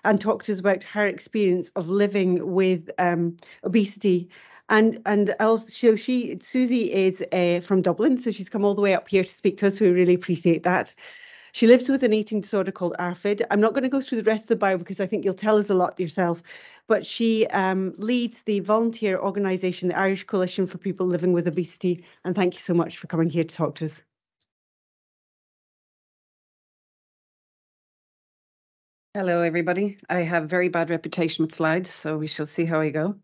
and talk to us about her experience of living with obesity. And also, Susie is from Dublin, so she's come all the way up here to speak to us. We really appreciate that. She lives with an eating disorder called ARFID. I'm not going to go through the rest of the bio because I think you'll tell us a lot yourself, but she leads the volunteer organisation, the Irish Coalition for People Living with Obesity. And thank you so much for coming here to talk to us. Hello, everybody. I have very bad reputation with slides, so we shall see how I go.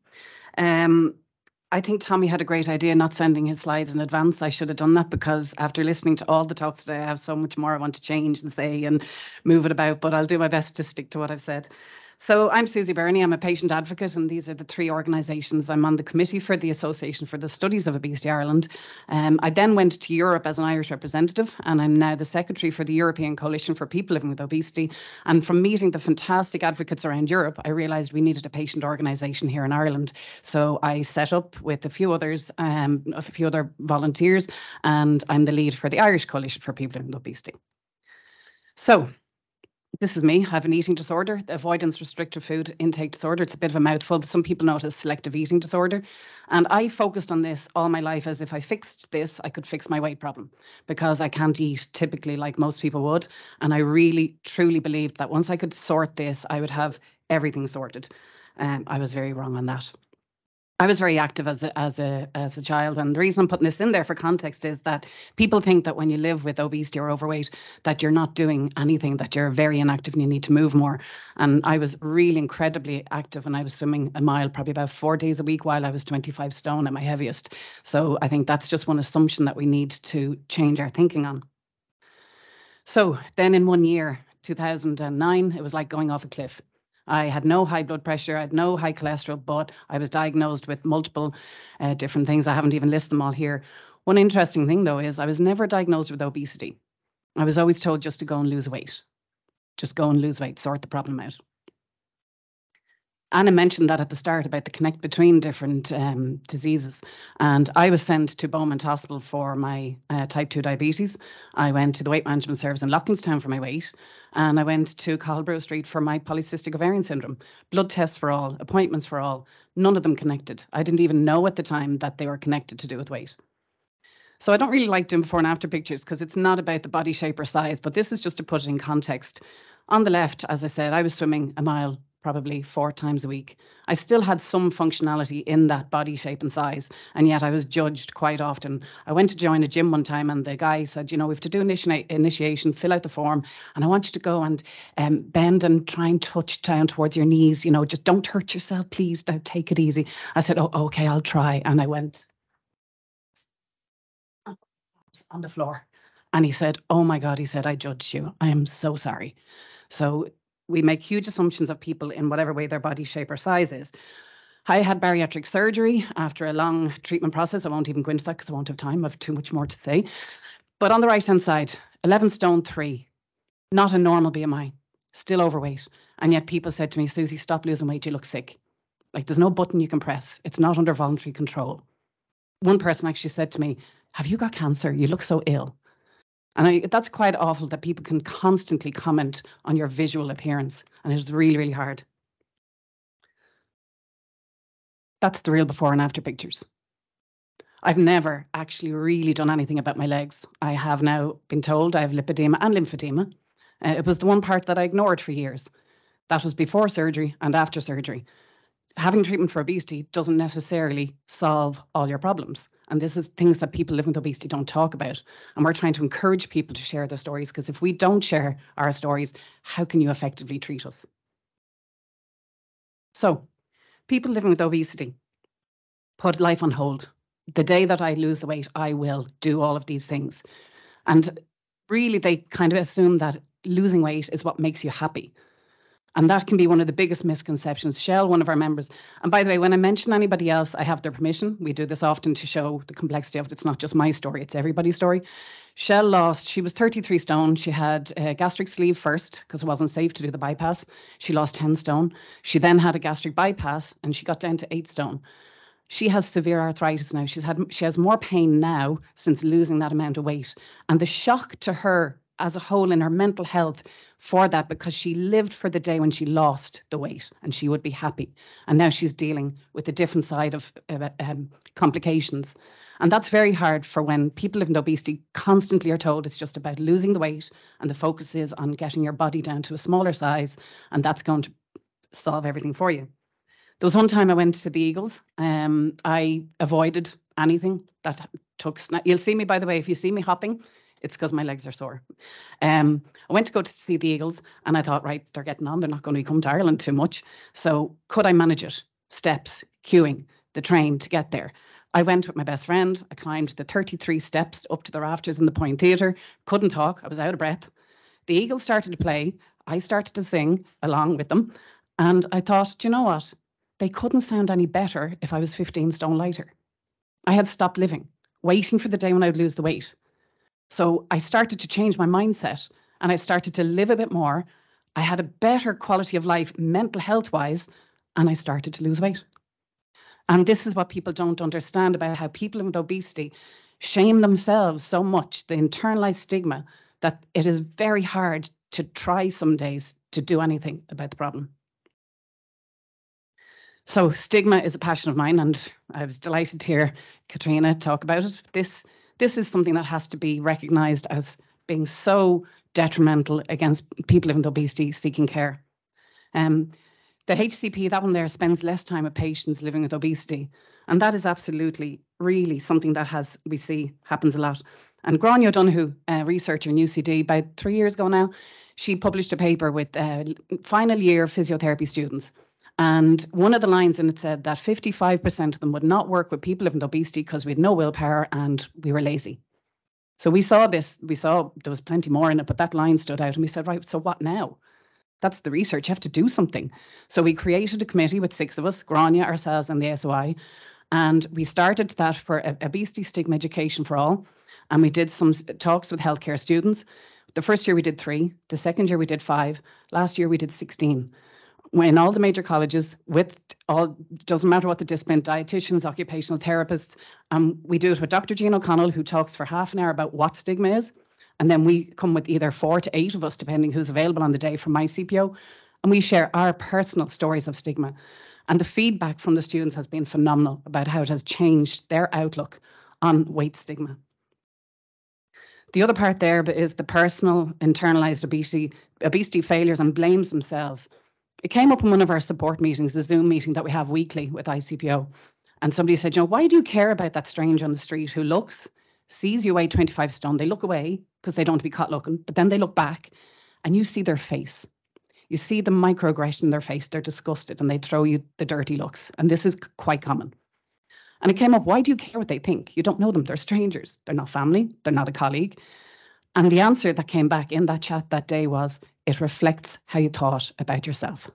I think Tommy had a great idea not sending his slides in advance. I should have done that because after listening to all the talks today, I have so much more I want to change and say and move it about, but I'll do my best to stick to what I've said. So I'm Susie Birney. I'm a patient advocate, and these are the three organisations. I'm on the committee for the Association for the Studies of Obesity Ireland. I then went to Europe as an Irish representative, and I'm now the secretary for the European Coalition for People Living with Obesity. And from meeting the fantastic advocates around Europe, I realised we needed a patient organisation here in Ireland. So I set up with a few others, a few other volunteers, and I'm the lead for the Irish Coalition for People Living with Obesity. So this is me. I have an eating disorder, avoidance restrictive food intake disorder. It's a bit of a mouthful, but some people know it as selective eating disorder. And I focused on this all my life as if I fixed this, I could fix my weight problem because I can't eat typically like most people would. And I really, truly believed that once I could sort this, I would have everything sorted. I was very wrong on that. I was very active as a child, and the reason I'm putting this in there for context is that people think that when you live with obesity or overweight that you're not doing anything, that you're very inactive and you need to move more. And I was really incredibly active, and I was swimming a mile probably about 4 days a week while I was 25 stone at my heaviest. So I think that's just one assumption that we need to change our thinking on. So then in 1 year, 2009, it was like going off a cliff. I had no high blood pressure, I had no high cholesterol, but I was diagnosed with multiple different things. I haven't even listed them all here. One interesting thing, though, is I was never diagnosed with obesity. I was always told just to go and lose weight. Just go and lose weight, sort the problem out. Anna mentioned that at the start about the connect between different diseases. And I was sent to Beaumont Hospital for my type 2 diabetes. I went to the weight management service in Loughlinstown for my weight. And I went to Cahilbrew Street for my polycystic ovarian syndrome. Blood tests for all, appointments for all, none of them connected. I didn't even know at the time that they were connected to do with weight. So I don't really like doing before and after pictures because it's not about the body shape or size, but this is just to put it in context. On the left, as I said, I was swimming a mile probably 4 times a week. I still had some functionality in that body shape and size, and yet I was judged quite often. I went to join a gym one time, and the guy said, you know, we have to do initiation, fill out the form, and I want you to go and bend and try and touch down towards your knees, you know, just don't hurt yourself, please, don't take it easy. I said, oh, okay, I'll try. And I went on the floor, and he said, oh my God, he said, I judged you. I am so sorry. So we make huge assumptions of people in whatever way their body shape or size is. I had bariatric surgery after a long treatment process. I won't even go into that because I won't have time. I have too much more to say. But on the right-hand side, 11 stone 3, not a normal BMI, still overweight. And yet people said to me, Susie, stop losing weight, you look sick. Like there's no button you can press. It's not under voluntary control. One person actually said to me, have you got cancer? You look so ill. And that's quite awful that people can constantly comment on your visual appearance. And it's really, really hard. That's the real before and after pictures. I've never actually really done anything about my legs. I have now been told I have lipedema and lymphedema. It was the one part that I ignored for years. That was before surgery and after surgery. Having treatment for obesity doesn't necessarily solve all your problems. And this is things that people living with obesity don't talk about. And we're trying to encourage people to share their stories, because if we don't share our stories, how can you effectively treat us? So people living with obesity put life on hold. The day that I lose the weight, I will do all of these things. And really, they kind of assume that losing weight is what makes you happy. And that can be one of the biggest misconceptions. Shell, one of our members, and by the way, when I mention anybody else, I have their permission. We do this often to show the complexity of it. It's not just my story, it's everybody's story. Shell lost, she was 33 stone. She had a gastric sleeve first because it wasn't safe to do the bypass. She lost 10 stone. She then had a gastric bypass and she got down to 8 stone. She has severe arthritis now. She has more pain now since losing that amount of weight. And the shock to her as a whole in her mental health for that, because she lived for the day when she lost the weight and she would be happy. And now she's dealing with a different side of complications. And that's very hard for when people living with obesity constantly are told it's just about losing the weight and the focus is on getting your body down to a smaller size and that's going to solve everything for you. There was one time I went to the Eagles. I avoided anything that took you'll see me, by the way, if you see me hopping, it's because my legs are sore. I went to go to see the Eagles and I thought, right, they're getting on. They're not going to be coming to Ireland too much. So could I manage it? Steps, queuing, the train to get there. I went with my best friend. I climbed the 33 steps up to the rafters in the Point Theatre. Couldn't talk. I was out of breath. The Eagles started to play. I started to sing along with them. And I thought, do you know what? They couldn't sound any better if I was 15 stone lighter. I had stopped living, waiting for the day when I would lose the weight. So I started to change my mindset and I started to live a bit more. I had a better quality of life, mental health wise, and I started to lose weight. And this is what people don't understand about how people with obesity shame themselves so much, the internalized stigma, that it is very hard to try some days to do anything about the problem. So stigma is a passion of mine, and I was delighted to hear Katrina talk about it. This is something that has to be recognised as being so detrimental against people living with obesity seeking care. The HCP, that one there, spends less time with patients living with obesity. And that is absolutely, really something that we see happens a lot. And Grania O'Donoghue, a researcher in UCD, about 3 years ago now, she published a paper with final year physiotherapy students. And one of the lines in it said that 55% of them would not work with people living with obesity because we had no willpower and we were lazy. So we saw there was plenty more in it, but that line stood out and we said, right, so what now? That's the research, you have to do something. So we created a committee with 6 of us, Grania, ourselves and the SOI, and we started that for obesity stigma education for all. And we did some talks with healthcare students. The first year we did 3, the second year we did 5, last year we did 16. In all the major colleges, doesn't matter what the discipline, dietitians, occupational therapists, we do it with Dr. Jean O'Connell, who talks for half an hour about what stigma is. And then we come with either 4 to 8 of us, depending who's available on the day from my CPO, and we share our personal stories of stigma. And the feedback from the students has been phenomenal about how it has changed their outlook on weight stigma. The other part there is the personal internalized obesity failures and blames themselves. It came up in one of our support meetings, the Zoom meeting that we have weekly with ICPO. And somebody said, you know, why do you care about that stranger on the street who sees you weigh 25 stone? They look away because they don't want to be caught looking, but then they look back and you see their face. You see the microaggression in their face. They're disgusted and they throw you the dirty looks. And this is quite common. And it came up, why do you care what they think? You don't know them. They're strangers. They're not family. They're not a colleague. And the answer that came back in that chat that day was, it reflects how you thought about yourself.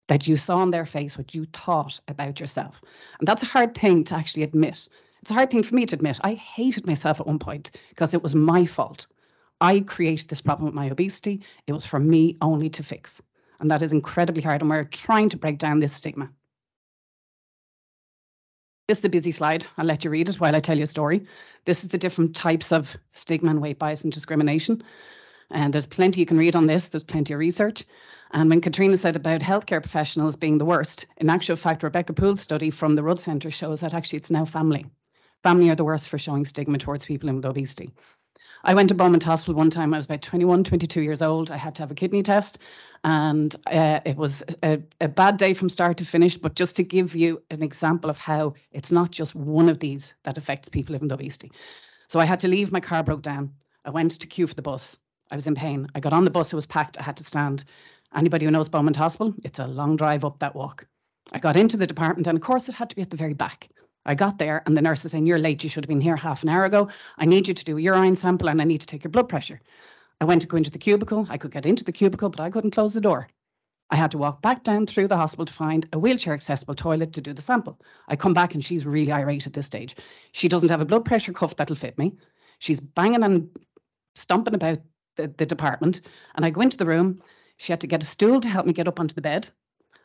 That you saw on their face what you thought about yourself. And that's a hard thing to actually admit. It's a hard thing for me to admit. I hated myself at one point because it was my fault. I created this problem with my obesity. It was for me only to fix. And that is incredibly hard. And we're trying to break down this stigma. This is a busy slide. I'll let you read it while I tell you a story. This is the different types of stigma and weight bias and discrimination. And there's plenty you can read on this. There's plenty of research. And when Katrina said about healthcare professionals being the worst, in actual fact, Rebecca Poole's study from the Rudd Centre shows that actually it's now family. Family are the worst for showing stigma towards people with obesity. I went to Beaumont Hospital one time. I was about 21, 22 years old. I had to have a kidney test. And it was a bad day from start to finish. But just to give you an example of how it's not just one of these that affects people living with obesity. So I had to leave. My car broke down. I went to queue for the bus. I was in pain. I got on the bus. It was packed. I had to stand. Anybody who knows Beaumont Hospital, it's a long drive up that walk. I got into the department and of course it had to be at the very back. I got there and the nurse is saying, you're late, you should have been here half an hour ago. I need you to do a urine sample and I need to take your blood pressure. I went to go into the cubicle. I could get into the cubicle, but I couldn't close the door. I had to walk back down through the hospital to find a wheelchair accessible toilet to do the sample. I come back and she's really irate at this stage. She doesn't have a blood pressure cuff that'll fit me. She's banging and stomping about the department. And I go into the room. She had to get a stool to help me get up onto the bed.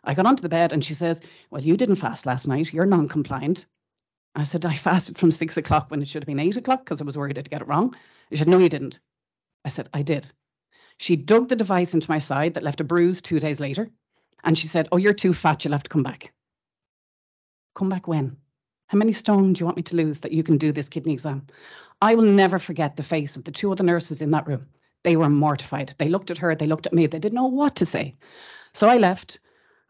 I got onto the bed and she says, well, you didn't fast last night. You're non-compliant. I said, I fasted from 6 o'clock when it should have been 8 o'clock because I was worried I'd get it wrong. She said, no, you didn't. I said, I did. She dug the device into my side that left a bruise 2 days later. And she said, oh, you're too fat. You'll have to come back. Come back when? How many stone do you want me to lose that you can do this kidney exam? I will never forget the face of the 2 other nurses in that room. They were mortified. They looked at her. They looked at me. They didn't know what to say. So I left.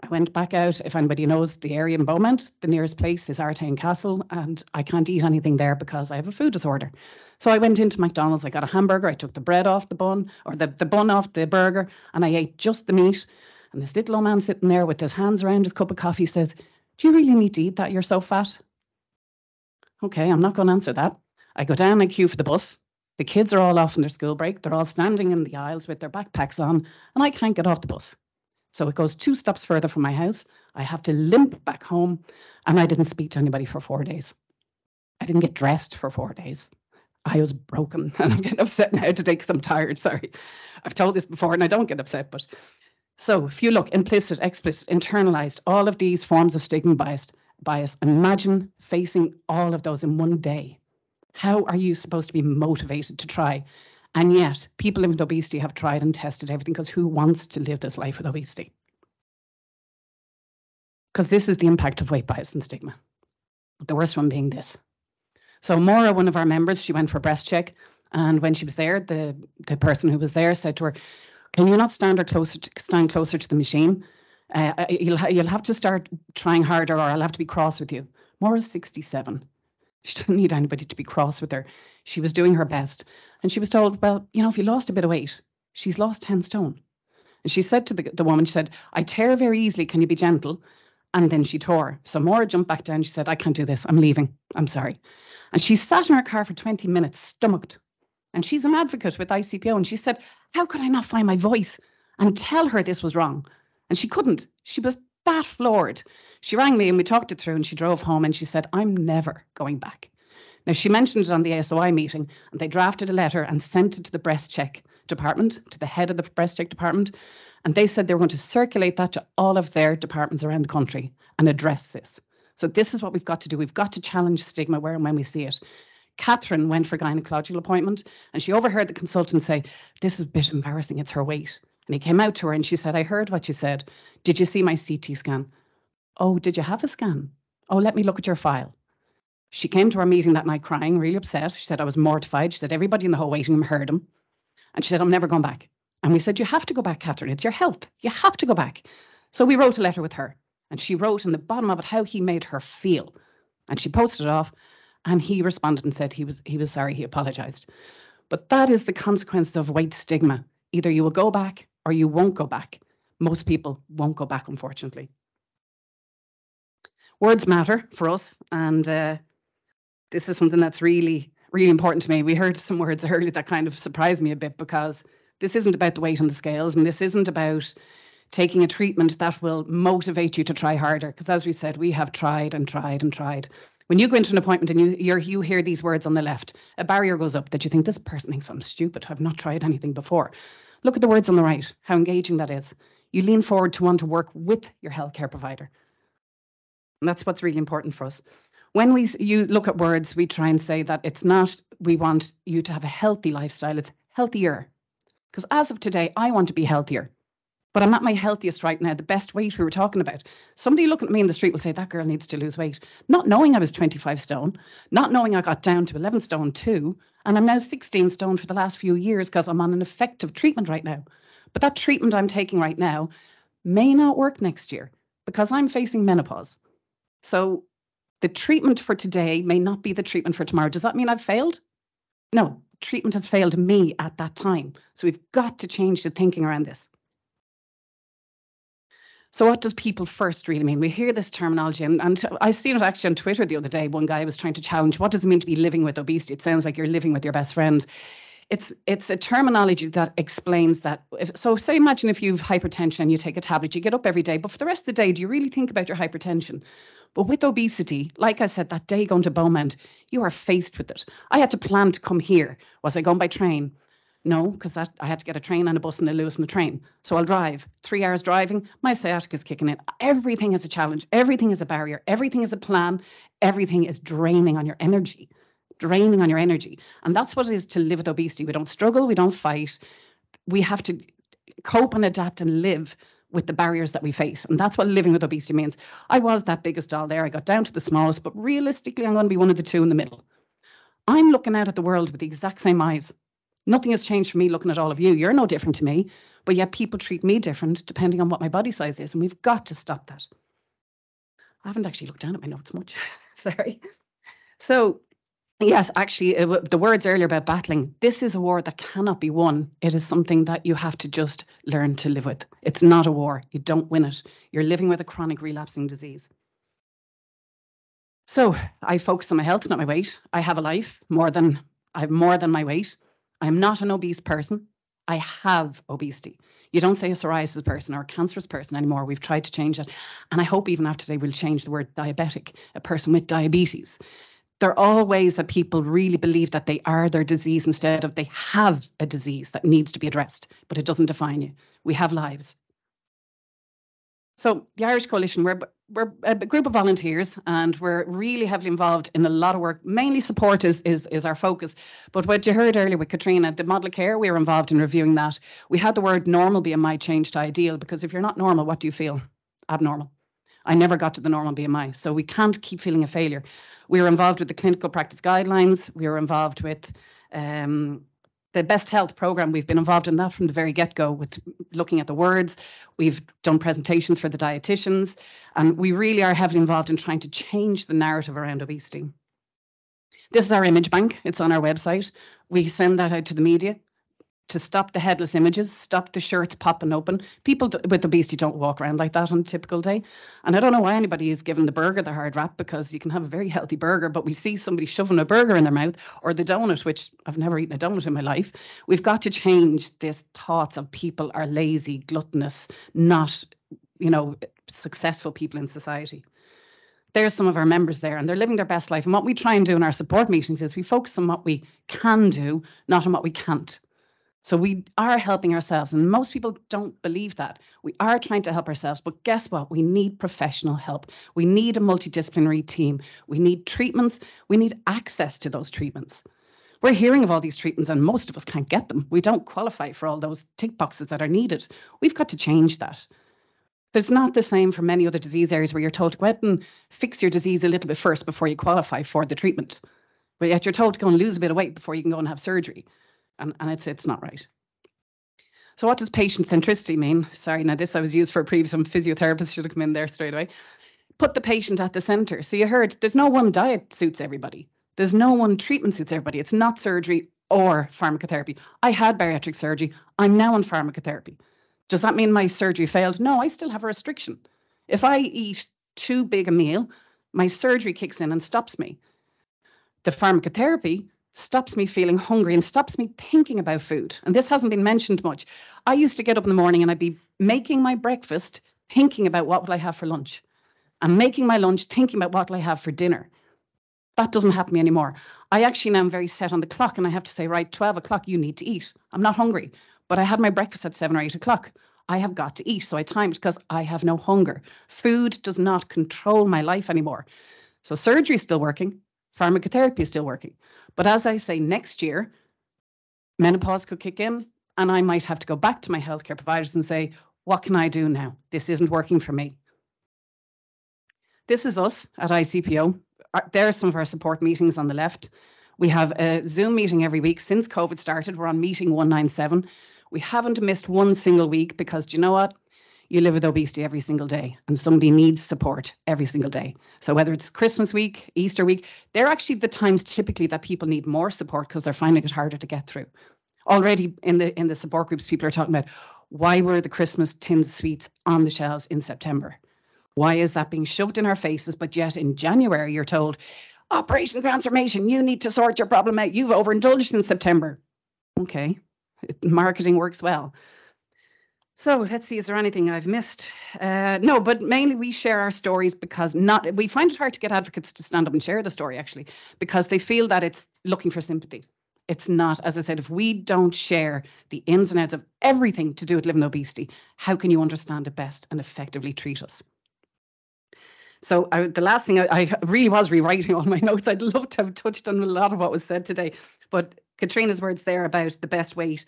I went back out. If anybody knows the area in Beaumont, the nearest place is Artane Castle, and I can't eat anything there because I have a food disorder. So I went into McDonald's. I got a hamburger. I took the bread off the bun, or the bun off the burger, and I ate just the meat. And this little old man sitting there with his hands around his cup of coffee says, do you really need to eat that? You're so fat. Okay, I'm not going to answer that. I go down and queue for the bus. The kids are all off on their school break. They're all standing in the aisles with their backpacks on, and I can't get off the bus. So it goes 2 stops further from my house. I have to limp back home, and I didn't speak to anybody for 4 days. I didn't get dressed for 4 days. I was broken, and I'm getting upset now today because I'm tired. Sorry. I've told this before, and I don't get upset, but so if you look implicit, explicit, internalized, all of these forms of stigma bias, imagine facing all of those in one day. How are you supposed to be motivated to try? And yet people living with obesity have tried and tested everything, because who wants to live this life with obesity? Because this is the impact of weight bias and stigma. The worst one being this. So Maura, one of our members, she went for a breast check. And when she was there, the person who was there said to her, can you not stand closer to the machine? You'll have to start trying harder, or I'll have to be cross with you. Maura's 67. She doesn't need anybody to be cross with her. She was doing her best. And she was told, well, you know, if you lost a bit of weight, she's lost 10 stone. And she said to the woman, she said, I tear very easily. Can you be gentle? And then she tore. So Maura jumped back down. She said, I can't do this. I'm leaving. I'm sorry. And she sat in her car for 20 minutes, stomached. And she's an advocate with ICPO. And she said, how could I not find my voice and tell her this was wrong? And she couldn't. She was that floored. She rang me and we talked it through, and she drove home and she said, I'm never going back. Now, she mentioned it on the ASOI meeting, and they drafted a letter and sent it to the breast check department, to the head of the breast check department. And they said they were going to circulate that to all of their departments around the country and address this. So this is what we've got to do. We've got to challenge stigma where and when we see it. Catherine went for a gynecological appointment, and she overheard the consultant say, this is a bit embarrassing, it's her weight. And he came out to her and she said, I heard what you said. Did you see my CT scan? Oh, did you have a scan? Oh, let me look at your file. She came to our meeting that night crying, really upset. She said, I was mortified. She said, everybody in the whole waiting room heard him. And she said, I'm never going back. And we said, you have to go back, Catherine. It's your health. You have to go back. So we wrote a letter with her, and she wrote in the bottom of it how he made her feel. And she posted it off, and he responded and said he was sorry, he apologized. But that is the consequence of weight stigma. Either you will go back or you won't go back. Most people won't go back, unfortunately. Words matter for us, and this is something that's really, really important to me. We heard some words earlier that kind of surprised me a bit, because this isn't about the weight on the scales, and this isn't about taking a treatment that will motivate you to try harder. Because as we said, we have tried and tried and tried. When you go into an appointment and you hear these words on the left, a barrier goes up that you think, this person thinks I'm stupid. I've not tried anything before. Look at the words on the right, how engaging that is. You lean forward to want to work with your healthcare provider. And that's what's really important for us. When you look at words, we try and say that it's not, we want you to have a healthy lifestyle, it's healthier. Because as of today, I want to be healthier. But I'm at my healthiest right now, the best weight we were talking about. Somebody looking at me in the street will say, that girl needs to lose weight. Not knowing I was 25 stone, not knowing I got down to 11 stone 2, and I'm now 16 stone for the last few years because I'm on an effective treatment right now. But that treatment I'm taking right now may not work next year because I'm facing menopause. So the treatment for today may not be the treatment for tomorrow. Does that mean I've failed? No, treatment has failed me at that time. So we've got to change the thinking around this. So what does people first really mean? We hear this terminology, and I seen it actually on Twitter the other day. One guy was trying to challenge, what does it mean to be living with obesity? It sounds like you're living with your best friend. It's a terminology that explains that. So say, imagine if you have hypertension and you take a tablet, you get up every day, but for the rest of the day, do you really think about your hypertension? But with obesity, like I said, that day going to Beaumont, you are faced with it. I had to plan to come here. Was I going by train? No, because I had to get a train and a bus and a Lewis and a train. So I'll drive. 3 hours driving, my sciatica is kicking in. Everything is a challenge. Everything is a barrier. Everything is a plan. Everything is draining on your energy. draining on your energy. And that's what it is to live with obesity. We don't struggle, we don't fight. We have to cope and adapt and live with the barriers that we face. And that's what living with obesity means. I was that biggest doll there. I got down to the smallest, but realistically, I'm going to be one of the two in the middle. I'm looking out at the world with the exact same eyes. Nothing has changed for me looking at all of you. You're no different to me, but yet people treat me different depending on what my body size is. And we've got to stop that. I haven't actually looked down at my notes much. Sorry. So yes, actually, the words earlier about battling, this is a war that cannot be won. It is something that you have to just learn to live with. It's not a war. You don't win it. You're living with a chronic relapsing disease. So I focus on my health, not my weight. I have a life I have more than my weight. I'm not an obese person. I have obesity. You don't say a psoriasis person or a cancerous person anymore. We've tried to change it. And I hope even after today we'll change the word diabetic, a person with diabetes. They're all ways that people really believe that they are their disease instead of they have a disease that needs to be addressed, but it doesn't define you. We have lives. So the Irish Coalition, we're a group of volunteers and we're really heavily involved in a lot of work. Mainly support is our focus. But what you heard earlier with Katrina, the model care, we were involved in reviewing that. We had the word normal BMI changed to ideal, because if you're not normal, what do you feel? Abnormal. I never got to the normal BMI, so we can't keep feeling a failure. We were involved with the clinical practice guidelines. We were involved with the Best Health program. We've been involved in that from the very get-go with looking at the words. We've done presentations for the dietitians, and we really are heavily involved in trying to change the narrative around obesity. This is our image bank. It's on our website. We send that out to the media to stop the headless images, stop the shirts popping open. People with obesity don't walk around like that on a typical day. And I don't know why anybody is giving the burger the hard rap, because you can have a very healthy burger, but we see somebody shoving a burger in their mouth, or the donut, which I've never eaten a donut in my life. We've got to change this thoughts of people are lazy, gluttonous, not, successful people in society. There's some of our members there, and they're living their best life. And what we try and do in our support meetings is we focus on what we can do, not on what we can't. So we are helping ourselves, and most people don't believe that. We are trying to help ourselves, but guess what? We need professional help. We need a multidisciplinary team. We need treatments. We need access to those treatments. We're hearing of all these treatments, and most of us can't get them. We don't qualify for all those tick boxes that are needed. We've got to change that. There's not the same for many other disease areas where you're told to go out and fix your disease a little bit first before you qualify for the treatment. But yet you're told to go and lose a bit of weight before you can go and have surgery. And it's not right. So what does patient centricity mean? Sorry, now this I was used for a previous one. Physiotherapists should have come in there straight away. Put the patient at the center. So you heard there's no one diet suits everybody. There's no one treatment suits everybody. It's not surgery or pharmacotherapy. I had bariatric surgery. I'm now on pharmacotherapy. Does that mean my surgery failed? No, I still have a restriction. If I eat too big a meal, my surgery kicks in and stops me. The pharmacotherapy stops me feeling hungry and stops me thinking about food. And this hasn't been mentioned much. I used to get up in the morning and I'd be making my breakfast, thinking about what will I have for lunch, and making my lunch, thinking about what will I have for dinner. That doesn't happen anymore. I actually now am very set on the clock, and I have to say, right, 12 o'clock, you need to eat. I'm not hungry, but I had my breakfast at 7 or 8 o'clock. I have got to eat, so I timed because I have no hunger. Food does not control my life anymore. So surgery is still working. Pharmacotherapy is still working. But as I say, next year, menopause could kick in, and I might have to go back to my healthcare providers and say, what can I do now? This isn't working for me. This is us at ICPO. There are some of our support meetings on the left. We have a Zoom meeting every week since COVID started. We're on meeting 197. We haven't missed one single week because, do you know what? You live with obesity every single day, and somebody needs support every single day. So whether it's Christmas week, Easter week, they're actually the times typically that people need more support because they're finding it harder to get through. Already in the support groups, people are talking about, why were the Christmas tins of sweets on the shelves in September? Why is that being shoved in our faces? But yet in January, you're told, Operation Transformation, you need to sort your problem out. You've overindulged in September. Okay, marketing works well. So let's see, is there anything I've missed? No, but mainly we share our stories because we find it hard to get advocates to stand up and share the story, actually, because they feel that it's looking for sympathy. It's not. As I said, if we don't share the ins and outs of everything to do with living with obesity, how can you understand it best and effectively treat us? So the last thing, I really was rewriting all my notes. I'd love to have touched on a lot of what was said today. But Katrina's words there about the best weight.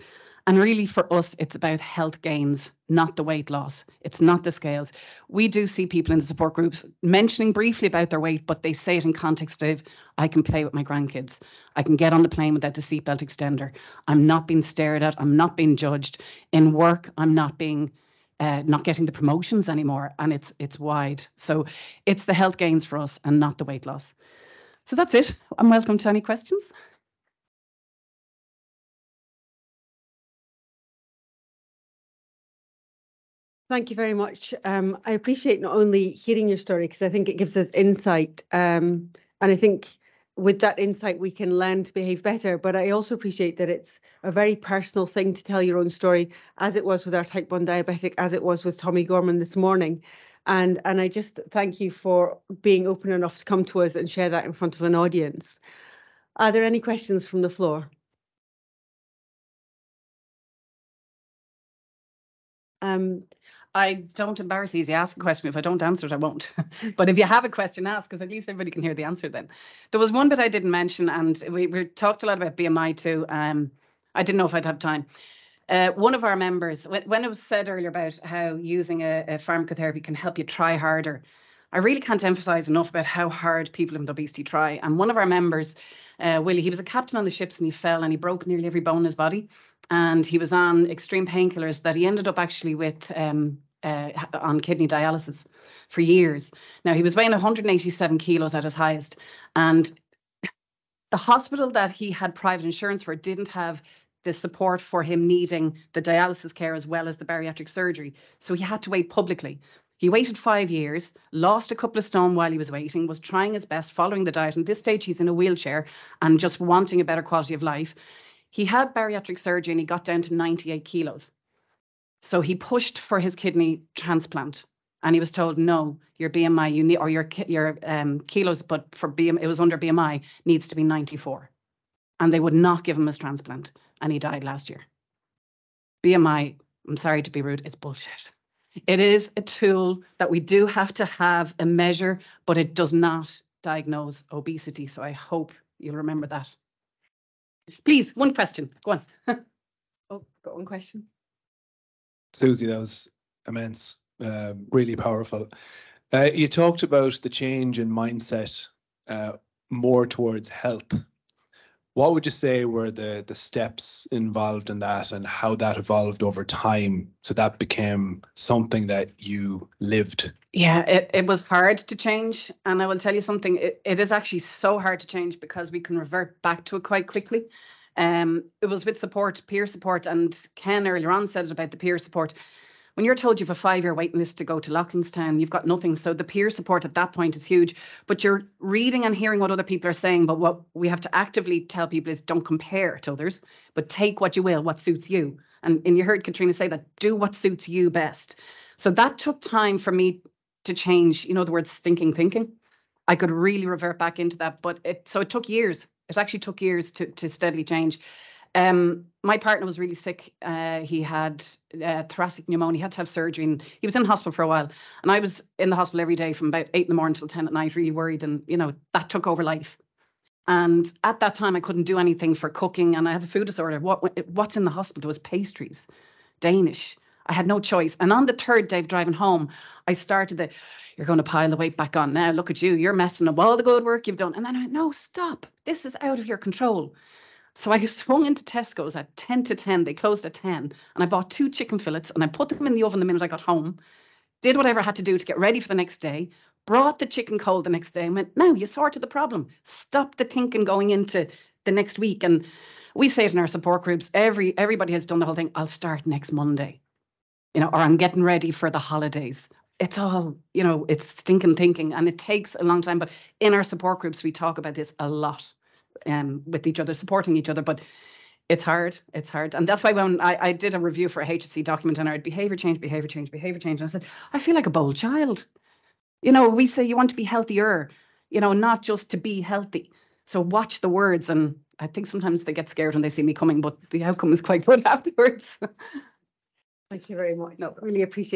And really for us, it's about health gains, not the weight loss. It's not the scales. We do see people in the support groups mentioning briefly about their weight, but they say it in context of, I can play with my grandkids. I can get on the plane without the seatbelt extender. I'm not being stared at. I'm not being judged. In work, I'm not being not getting the promotions anymore, and it's wide. So it's the health gains for us and not the weight loss. So that's it. I'm welcome to any questions. Thank you very much. I appreciate not only hearing your story, because I think it gives us insight. And I think with that insight, we can learn to behave better. But I also appreciate that it's a very personal thing to tell your own story, as it was with our type 1 diabetic, as it was with Tommy Gorman this morning. And I just thank you for being open enough to come to us and share that in front of an audience. Are there any questions from the floor? I don't embarrass you. Ask a question. If I don't answer it, I won't. But if you have a question, ask, because at least everybody can hear the answer then. There was one bit I didn't mention, and we talked a lot about BMI too. I didn't know if I'd have time. One of our members, when it was said earlier about how using a pharmacotherapy can help you try harder, I really can't emphasize enough about how hard people with obesity try. And one of our members, Willie, he was a captain on the ships, and he fell and he broke nearly every bone in his body. And he was on extreme painkillers that he ended up actually with on kidney dialysis for years. Now, he was weighing 187 kilos at his highest. And the hospital that he had private insurance for didn't have the support for him needing the dialysis care as well as the bariatric surgery. So he had to wait publicly. He waited 5 years, lost a couple of stone while he was waiting, was trying his best, following the diet. And at this stage, he's in a wheelchair and just wanting a better quality of life. He had bariatric surgery and he got down to 98 kilos. So he pushed for his kidney transplant, and he was told, no, your BMI, you need, or your kilos, but for BMI, it was under BMI, needs to be 94. And they would not give him his transplant, and he died last year. BMI, I'm sorry to be rude, it's bullshit. It is a tool that we do have to have a measure, but it does not diagnose obesity. So I hope you'll remember that. Please, one question. Go on. Oh, got one question. Susie, that was immense, really powerful. You talked about the change in mindset more towards health. What would you say were the steps involved in that, and how that evolved over time so that became something that you lived? Yeah, it was hard to change. And I will tell you something, it is actually so hard to change because we can revert back to it quite quickly. It was with support, peer support, and Ken earlier on said it about the peer support. When you're told you have a 5-year waiting list to go to Loughlinstown, you've got nothing. So the peer support at that point is huge. But you're reading and hearing what other people are saying. But what we have to actively tell people is don't compare to others, but take what you will, what suits you. And you heard Katrina say that, do what suits you best. So that took time for me to change, the word stinking thinking. I could really revert back into that. But it took years. It actually took years to steadily change. My partner was really sick. He had thoracic pneumonia. He had to have surgery, and he was in the hospital for a while. And I was in the hospital every day from about 8 in the morning till 10 at night, really worried. And, that took over life. And at that time, I couldn't do anything for cooking, and I have a food disorder. What's in the hospital? There was pastries, Danish. I had no choice. And on the third day of driving home, I started you're going to pile the weight back on now. Look at you. You're messing up all the good work you've done. And then I went, no, stop. This is out of your control. So I swung into Tesco's at 10 to 10. They closed at 10. And I bought 2 chicken fillets, and I put them in the oven the minute I got home. Did whatever I had to do to get ready for the next day. Brought the chicken cold the next day and went, no, you sorted the problem. Stop the thinking going into the next week. And we say it in our support groups. Everybody has done the whole thing. I'll start next Monday. Or I'm getting ready for the holidays. It's all, it's stinking thinking, and it takes a long time. But in our support groups, we talk about this a lot with each other, supporting each other. But it's hard. It's hard. And that's why when I did a review for a HSC document on our behavior change. And I said, I feel like a bold child. We say you want to be healthier, not just to be healthy. So watch the words. And I think sometimes they get scared when they see me coming, but the outcome is quite good afterwards. Thank you very much. No, really appreciate it.